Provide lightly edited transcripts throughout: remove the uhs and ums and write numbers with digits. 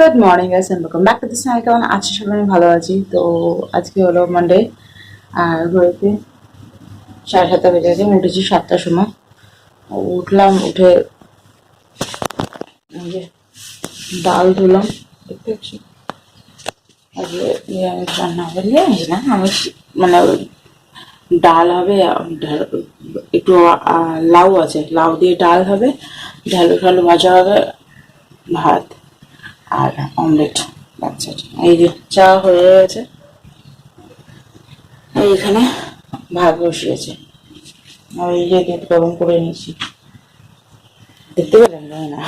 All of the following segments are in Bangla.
Good morning guys and welcome back to this channel. কেমন আছি সবাই? আমি ভালো আছি। তো আজকে হলো মানডে আর ঘুরেতে 7:30 বেজে গেছে। আমি উঠেছি 7টার সময়। উঠলাম, উঠে এই যে ডাল ধুলাম, দেখতে পাচ্ছি আজকে নিরামিষ রান্না হবে। নিরামিষ না, আমি মানে ডাল হবে, একটু লাউ আছে, লাউ দিয়ে ডাল হবে, ঢালু ঢালু ভাজা হবে, ভাত আর অমলেট। আচ্ছা আচ্ছা, এই যে চা হয়ে গেছে, এইখানে ভাত বসিয়েছে, আর এই যে দুধ গরম করে নিয়েছি, দেখতে পেলেন না?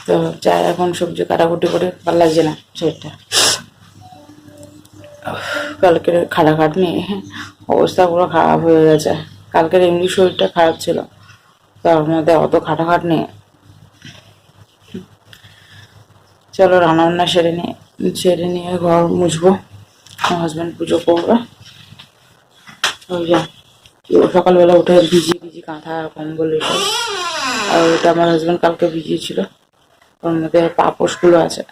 তো চা এখন সবজি কাটাকুটি করে ভালো লাগছে না শরীরটা, কালকের খাটাখাটনি অবস্থা পুরো খারাপ হয়ে গেছে। কালকের এমনি শরীরটা খারাপ ছিল, তার মধ্যে অত খাটাখাটনি। চলো রান্না বান্না সেরে নিয়ে ঘর মুছবো। আমার হাজব্যান্ড পুজো করবে। ওই যে সকালবেলা উঠে ভিজি কাঁথা আর কম্বল এসব, আর ওইটা আমার হাজব্যান্ড কালকে ভিজিয়েছিল। ওর মধ্যে পাপোশগুলো আছে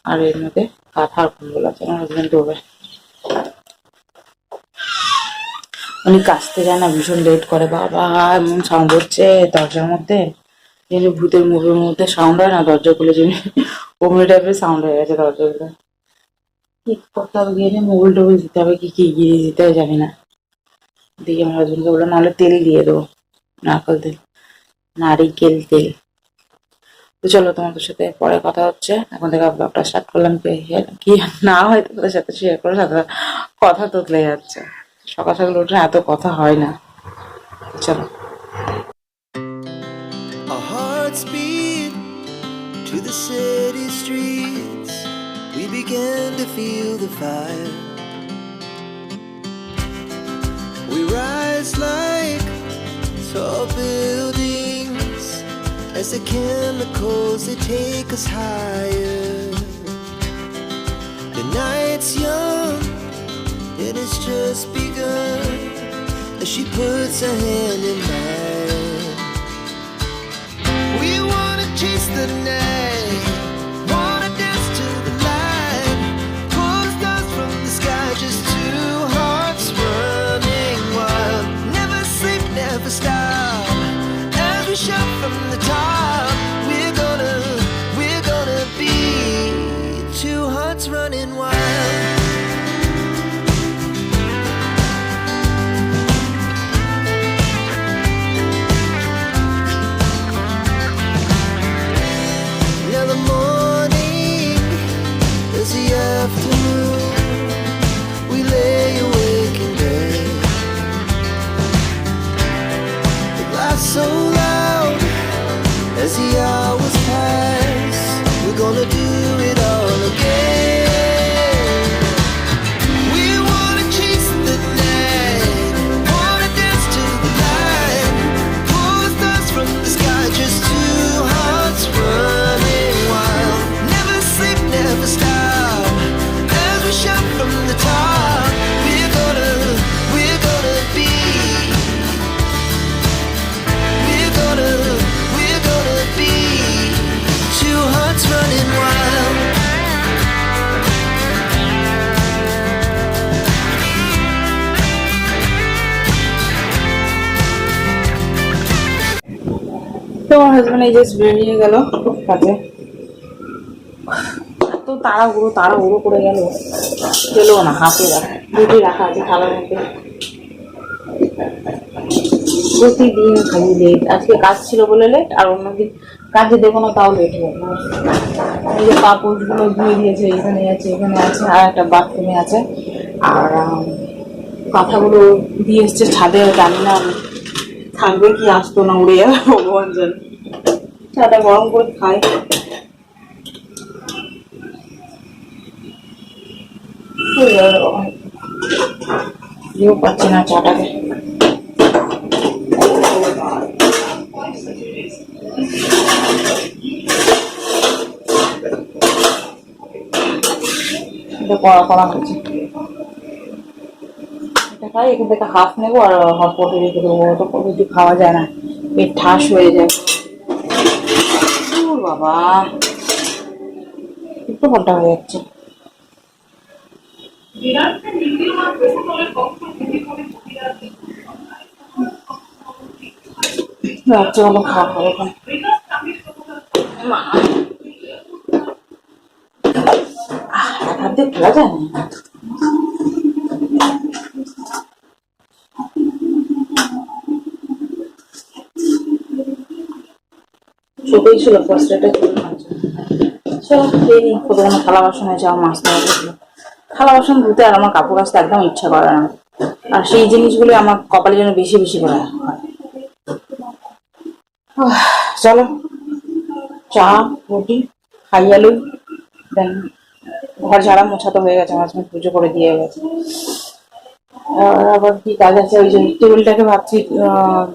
আর এর মধ্যে কাঁথা আর কম্বল আছে। আমার হাজব্যান্ড ধোবে, উনি কাচতে যায় না, ভীষণ লেট করে। বাবা এমন সাউন্ড হচ্ছে দরজার মধ্যে, যেন ভূতের মুভির মধ্যে সাউন্ড হয় না, দরজা খুলে যেন অমনি টাইপের সাউন্ড হয়ে গেছে দরজাগুলো। কি করতে হবে গিয়ে, মোবিল টোবিল দিতে হবে, কি কি গিয়ে দিতে হবে জানি না। দিয়ে আমার হাজব্যান্ডকে বললাম নাহলে তেল দিয়ে দেবো, নারিকেল তেল। তো চলো তোমাদের সাথে পরে কথা হচ্ছে। এখন থেকে ব্লগটা স্টার্ট করলাম, কি না হয়তো তোদের সাথে শেয়ার করে, সাথে কথা তোতলে যাচ্ছে। সকাল সকাল উঠে এত কথা হয় না। চলো। Our hearts beat to the city streets. We began to feel the fire. We rise like tall buildings as the chemicals, they take us higher. The night's young and it's just begun as she puts her hand in mine. We wanna chase the night, wanna dance to the light, pull the stars from the sky, just two hearts running wild. Never sleep, never stop, as we shout from the top. We're gonna be two hearts running wild. Now the morning is the afternoon. We lay awake in bed. The laughs so loud as the hours pass. We're gonna do it all again. We wanna chase the night, wanna dance to the light, pull the stars from the sky, just two hearts running wild. Never sleep, never stop, as we shout from the top. We're gonna be, we're gonna be two hearts running wild. তো আমার হাজব্যান্ড এই জাস্ট বেরিয়ে গেল কাজে। এত তাড়াহুড়ো করে গেল না, হাতে রুটি রাখা আছে থালার মধ্যে। প্রতিদিন খালি লেট, আজকে কাজ ছিল বলে লেট, আর অন্যদিন কাজে দেবো না তাও লেট হয়ে গেল। এই যে কাপড়গুলো ধুয়ে দিয়েছে, এখানে আছে আর একটা বাথরুমে আছে, আর কাঁথাগুলো দিয়ে এসছে ছাদে। জানি না থাকবে কি আসতো না, উড়ে যাবে ভগবান জানে। চাটা গরম করে খাই। পাচ্ছি না চাটাকে। কড়া হচ্ছে, এটা খাই। এখান থেকে হাফ নেবো আর হটপটে রেখে দেবো, তো কিছু খাওয়া যায় না, পেট ঠাস হয়ে যায়। বাবা একটু ঘন্টা হয়ে যাচ্ছে। রাত্রেবেলা খাওয়া খাবো এখন। এক হাত দিয়ে খোলা যায় না। ছোটই ছিল ফার্স্ট চলো খেয়ে নিই। কতক্ষণ থালা বাসন হয়েছে, আমার মাছ নেওয়া ছিল। থালা বাসন ধুতে আর আমার কাপড় কাচতে একদম ইচ্ছা করে না, আর সেই জিনিসগুলো আমার কপালে যেন বেশি বেশি করে হয়। চলো চা রুটি খাইয়ে লই, দেন ঘর ঝাড়া মোছা তো হয়ে গেছে, মাঝখানে পুজো করে দিয়ে গেছে। আবার কি কাজ আছে, ওই যে টেবিলটাকে ভাবছি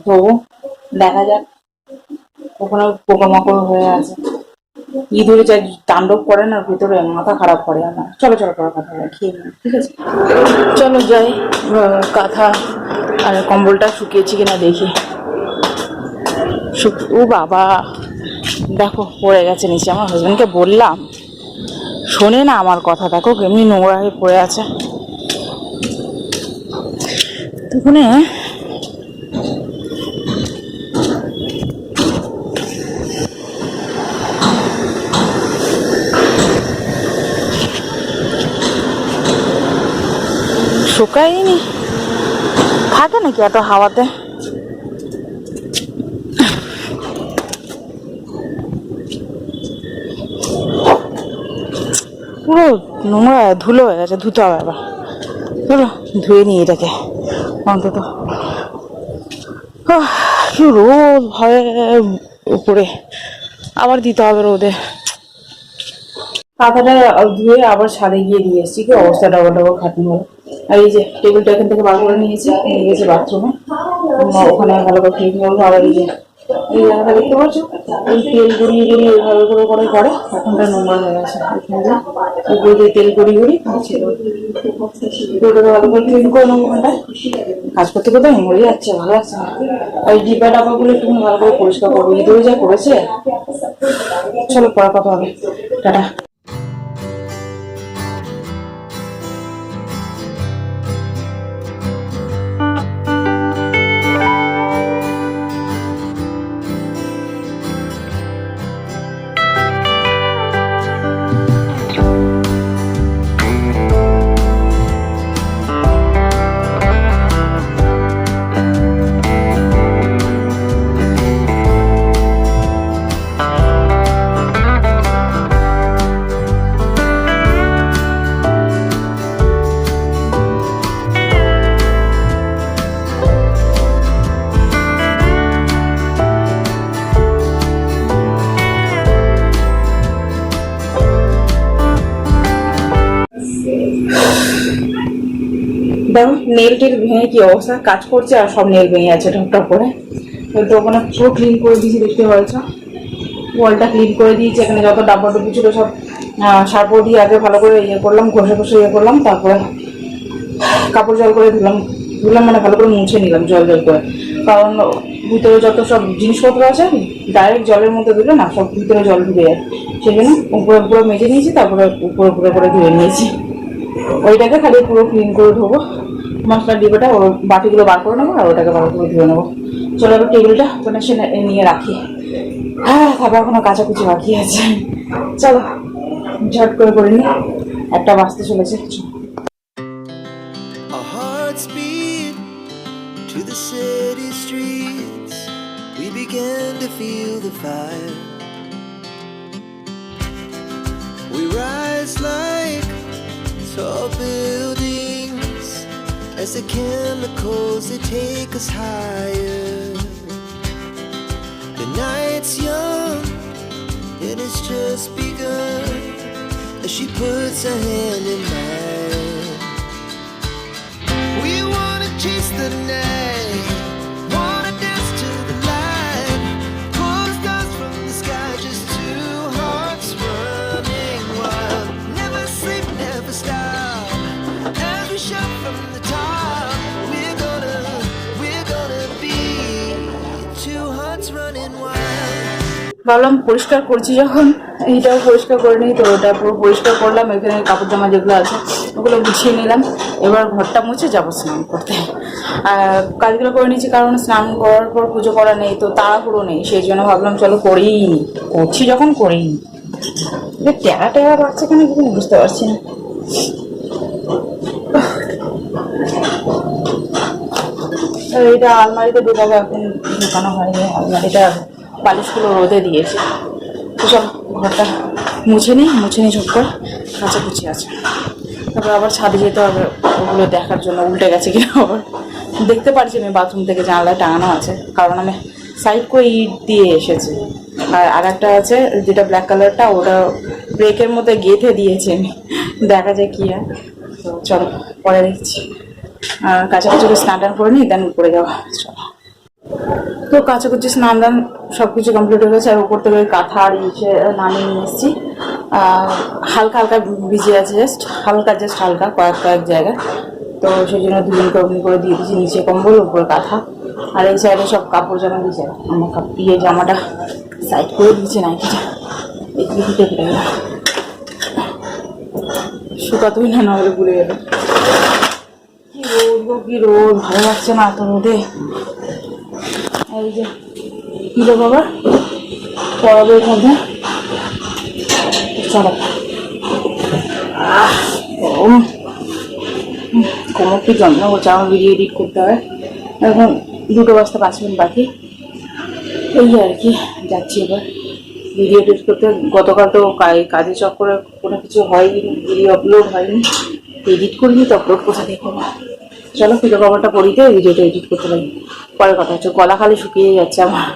ধোবো, দেখা যাক। ওখানে পোকামাকড় হয়ে আছে, ইঁদুরে যা তাণ্ডব করে না ভিতরে, মাথা খারাপ করে আমার। চলো চলো পরে কথা বলে খেয়ে নিই, ঠিক আছে? চলো যাই, কাঁথা আর কম্বলটা শুকিয়েছি কিনা দেখি। ও বাবা, দেখো পড়ে গেছে নিচে। আমার হাজবেন্ডকে বললাম, শোনে না আমার কথা। দেখো কেমনি নোংরা হয়ে পড়ে আছে। তখন শুকায়নি, থাকে নাকি এত হাওয়াতে? পুরো নোংরা ধুলো হয়ে গেছে, ধুতে হবে আবার। চলো ধুয়ে নিই এটাকে অন্তত। কি রোদ হয় উপরে, আবার দিতে হবে রোদে। কাঁথাটা ধুয়ে আবার ছাদে গিয়ে দিয়ে এসেছি। কি অবস্থা, ডবল ডবল খাটনি হলো। আর এই যে টেবিলটা এখান থেকে বার করে নিয়েছি, নিয়ে গেছি বাথরুমে, ওখানে ভালো করে ক্লিন করবো। আর এই যে এই জায়গাটা দেখতে পাচ্ছ, এই তেল গড়িয়ে গড়িয়ে এইভাবে করে করে করে এখনটা নোংরা হয়ে গেছে। এখানে উপরে দিয়ে তেল গড়িয়ে গড়িয়ে ভালো করে ক্লিন করে নেবো। ওখানটা কাজ করতে করতে মরে যাচ্ছে, ভালো লাগছে না। ওই ডিব্বা ডাব্বাগুলো একটু ভালো করে পরিষ্কার করবো, ইঁদুরে যা করেছে। চলো পরে কথা হবে, টাটা। দেখো নেল টেল ভেঙে কি অবস্থা, কাজ করছে আর সব নেল ভেঙে আছে টপটপ করে। তো ওখানে পুরো ক্লিন করে দিয়েছি, দেখতে পাচ্ছ ওয়ালটা ক্লিন করে দিয়েছি। এখানে যত ডাব্বা ডুবি ছিল সব সার্প দিয়ে আগে ভালো করে ইয়ে করলাম, ঘষে ঘষে ইয়ে করলাম। তারপরে কাপড় জল করে ধুলাম মানে ভালো করে মুছে নিলাম জল করে। কারণ ভিতরে যত সব জিনিসপত্র আছে ডাইরেক্ট জলের মধ্যে দিলে না সব ভিতরে জল ঢুকে যায়, সেই জন্য উপরে উপরে মেজে নিয়েছি, তারপরে উপরে উপরে করে ধুয়ে নিয়েছি। ওইটাকে খালি পুরো ক্লিন করে ধোবো, মশলার ডিবাটা ওর বাটিগুলো বার করে নেবো আর ওটাকে ভালো করে ধুয়ে নেবো। চলো এবার টেবিলটা ওখানে সে নিয়ে রাখি। তারপর এখনো কাচাকুচি বাকি আছে, চলো ঝট করে নি, একটা বাজতে চলেছে। Our hearts beat to the city streets. We began to feel the fire. We rise like tall buildings as the chemicals, they take us higher. The night's young and it's just begun as she puts her hand in mine. We wanna chase the night, wanna dance to the light, pull the stars from the sky, just two hearts running wild. Never sleep, never stop, as we shout from the top. We're gonna be two hearts running wild. ভাবলাম পরিষ্কার করছি যখন এইটাও পরিষ্কার করে নিই, তো ওটা পুরো পরিষ্কার করলাম। এখানে কাপড় জামা যেগুলো আছে ওগুলো গুছিয়ে নিলাম। এবার ঘরটা মুছে যাবো স্নান করতে। আর কাজগুলো করে নিচ্ছি কারণ স্নান করার পর পুজো করা নেই, তো তাড়াহুড়ো নেই, সেই জন্য ভাবলাম চলো করেই নি, করছি যখন করেই নি। টেরা টেরা বাচ্চা কেন কিছু বুঝতে পারছি না। এটা আলমারিতে ঢোকাবো, এখন ঢোকানো হয়নি। আলমারিটা বালিশগুলো রোদে দিয়েছি। তো সব ঘরটা মুছে নিই ঝুপ করে, কাচাকুচি আছে। তারপর আবার ছাদে যেতে হবে ওগুলো দেখার জন্য, উল্টে গেছে কিনা আবার দেখতে পারছি আমি। বাথরুম থেকে জানলায় টাঙানো আছে, কারণ আমি সাইড করে ইট দিয়ে এসেছি। আর একটা আছে যেটা ব্ল্যাক কালারটা, ওটা ব্রেকের মধ্যে গেঁথে দিয়েছি আমি, দেখা যায় কি হয়। তো চলো পরে দেখছি। আর কাছাকাছি স্নান টান করে নিই, দেন উপরে যাওয়া। চলো, তো কাছাকাছি স্নান দান সব কিছু কমপ্লিট হয়ে গেছে। আর উপর থেকে কাঁথা আর ইসে নামিয়ে নিয়ে এসেছি। হালকা হালকা ভিজে আছে, জাস্ট হালকা কয়েক জায়গায়। তো সেই জন্য দুদিন করে দিয়ে দিয়েছি, নিচে কম্বল উপরে কাঁথা। আর এই সাইডে সব কাপড় জামা দিয়েছে। আমার দিয়ে জামাটা সাইড করে দিয়েছে, নাইটিটা এদিকে দিতে পেরে গেল, শুকাতেই না হলে ভুলে গেল। কি রোদ ভালো লাগছে না তো রোদে। এই যে কিলো বাবা পরবের মধ্যে চলো কোমর কি যন্ত্রণা করছে। আমার ভিডিও এডিট করতে হয়, এখন 2টা বাজতে 5 মিনিট বাকি। এই আর কি, যাচ্ছি এবার ভিডিও এডিট করতে। গতকাল তো কাজের চক্করে কোনো কিছু হয়নি, ভিডিও আপলোড হয়নি। এডিট করিনি তো আপলোড কোথা দেখো। চলো পিলো কভারটা পরিতে ভিডিওটা এডিট করতে লাগি। পরে কথা হচ্ছে। গলা খালি শুকিয়ে যাচ্ছে আমার।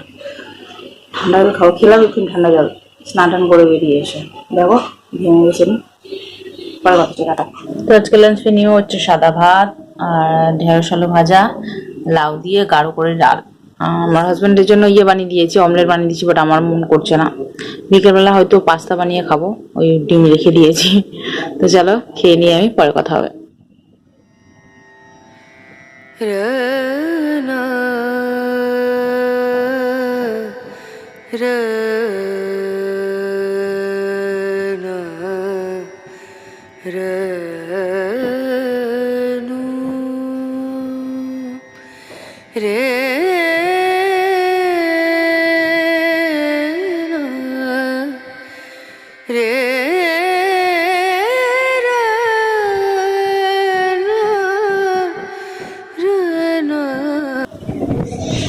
ঠান্ডা জল খাবো, খেলাম একটু ঠান্ডা জল, স্নান টান করে বেরিয়ে এসে দেখো ঘেমে গেছে। পরে কথা হচ্ছে, টাটা। তো আজকে লাঞ্চ মেনু হচ্ছে সাদা ভাত আর ঢেঁড়স আলু ভাজা, লাউ দিয়ে গাঢ় করে ডাল। আমার হাজব্যান্ডের জন্য বানিয়ে দিয়েছি, অমলেট বানিয়ে দিয়েছি, বাট আমার মন করছে না। বিকেলবেলা হয়তো পাস্তা বানিয়ে খাবো, ওই ডিম রেখে দিয়েছি। তো চলো খেয়ে নিয়ে আমি পরে কথা হবে।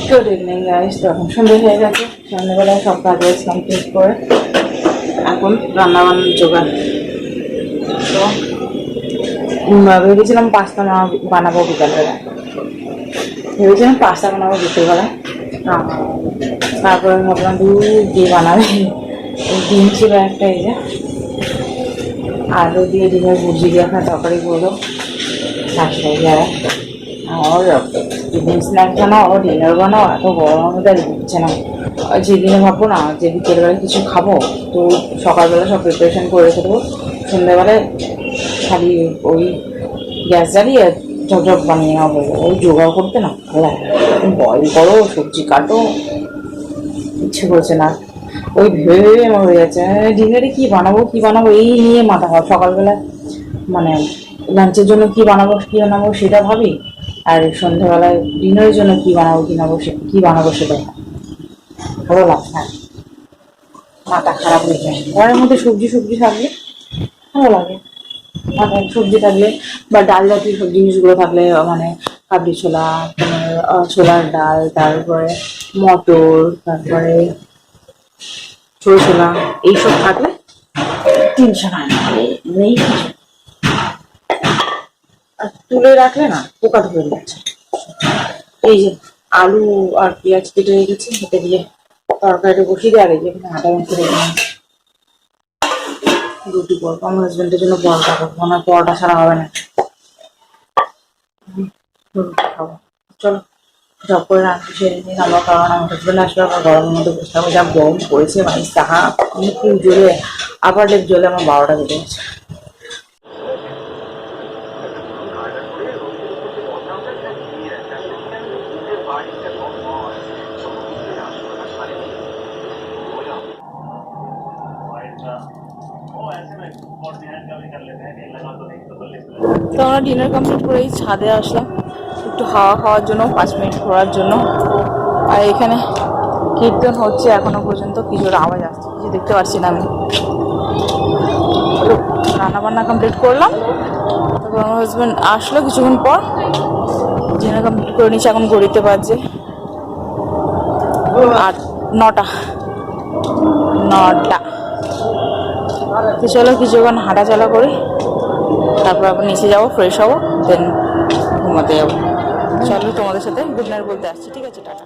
Good evening guys. তো এখন সন্ধ্যে হয়ে গেছে, সন্ধ্যেবেলায় সব কাজ কমপ্লিট করে এখন রান্নাবান্নার জোগাড়। তো ভেবেছিলাম পাস্তা বানাবো বিকালবেলা, বিকেলবেলা। তারপরে ভাবলাম দিয়ে বানাবে। ডিম ছিল একটা, এই যে আলু দিয়ে ডিমের ভুজি দিয়ে একটা তরকারি করলো শাশুড়ি যারা। আর ইভিনিং স্ন্যাক্স বানাও, ডিনার বানাও, এত গরমের মধ্যে দিচ্ছে না। যেদিনে ভাববো না যে বিকেলবেলা কিছু খাবো, তো সকালবেলা সব প্রিপারেশন করে রেখে দেবো। সন্ধ্যাবেলায় খালি ওই গ্যাস জ্বালিয়ে ঝকঝক বানিয়ে নেওয়া হয়ে যাবে। ওই জোগাড় করতে না ভালো লাগে, বয়েল করো, সবজি কাটো, ইচ্ছে করছে না। ওই ভেবে আমার হয়ে যাচ্ছে ডিনারে কি বানাবো এই নিয়ে মাথা খারাপ। সকালবেলা মানে লাঞ্চের জন্য কি বানাবো সেটা ভাবি, আর সন্ধ্যাবেলায় ডিনারের জন্য কি বানাবো সেটা ভালো লাগে না, মাথা খারাপ হয়ে যায়। ঘরের মধ্যে সবজি থাকলে ভালো লাগে। সবজি থাকলে বা ডাল জাতীয় সব জিনিসগুলো থাকলে, মানে কাবলি ছোলা, ছোলার ডাল, তারপরে মটর, তারপরে ছোলা ছোলা, এইসব থাকলে টেনশন হয় না। নেই কিছু, আর তুলে রাখলে না পোকা ধরে যাচ্ছে। এই যে আলু আর পেঁয়াজ কেটে রেখেছি, এটা দিয়ে তরকারিটা বসিয়ে দিয়ে, আর এই যে আটা মাখিয়ে রেখে রুটি করবো। আমার হাজবেন্ডের জন্য পরোটা করবো, আমার পরোটা ছাড়া হবে না, রুটি খাবো। চলো জব করে রান্না সেরে নিন আমরা, কারণ আমার হাজবেন্ড আসলে আমার গরমের মধ্যে বসে থাকবো। যা গরম পড়েছে, মানে তাহা খুব জোরে আবার লেপ জ্বলে আমার 12টা বেজে গেছে। তো আমরা ডিনার কমপ্লিট করে এই ছাদে আসলাম একটু হাওয়া খাওয়ার জন্য, 5 মিনিট ঘোরার জন্য। আর এখানে কীর্তন হচ্ছে এখনো পর্যন্ত, কিছুর আওয়াজ আসছে, কিছু দেখতে পাচ্ছি না আমি। রান্না বান্না কমপ্লিট করলাম, তারপর আমার হাজব্যান্ড আসলো কিছুক্ষণ পর, ডিনার কমপ্লিট করে নিচ্ছে। এখন ঘড়িতে বাজছে 9টা। তো চলো কিছুক্ষণ হাঁটাচলা করি, তারপর আবার নিচে যাবো, ফ্রেশ হবো, দেন ঘুমাতে যাবো। চলো তোমাদের সাথে গুড নাইট বলতে আসছি, ঠিক আছে, টাটা।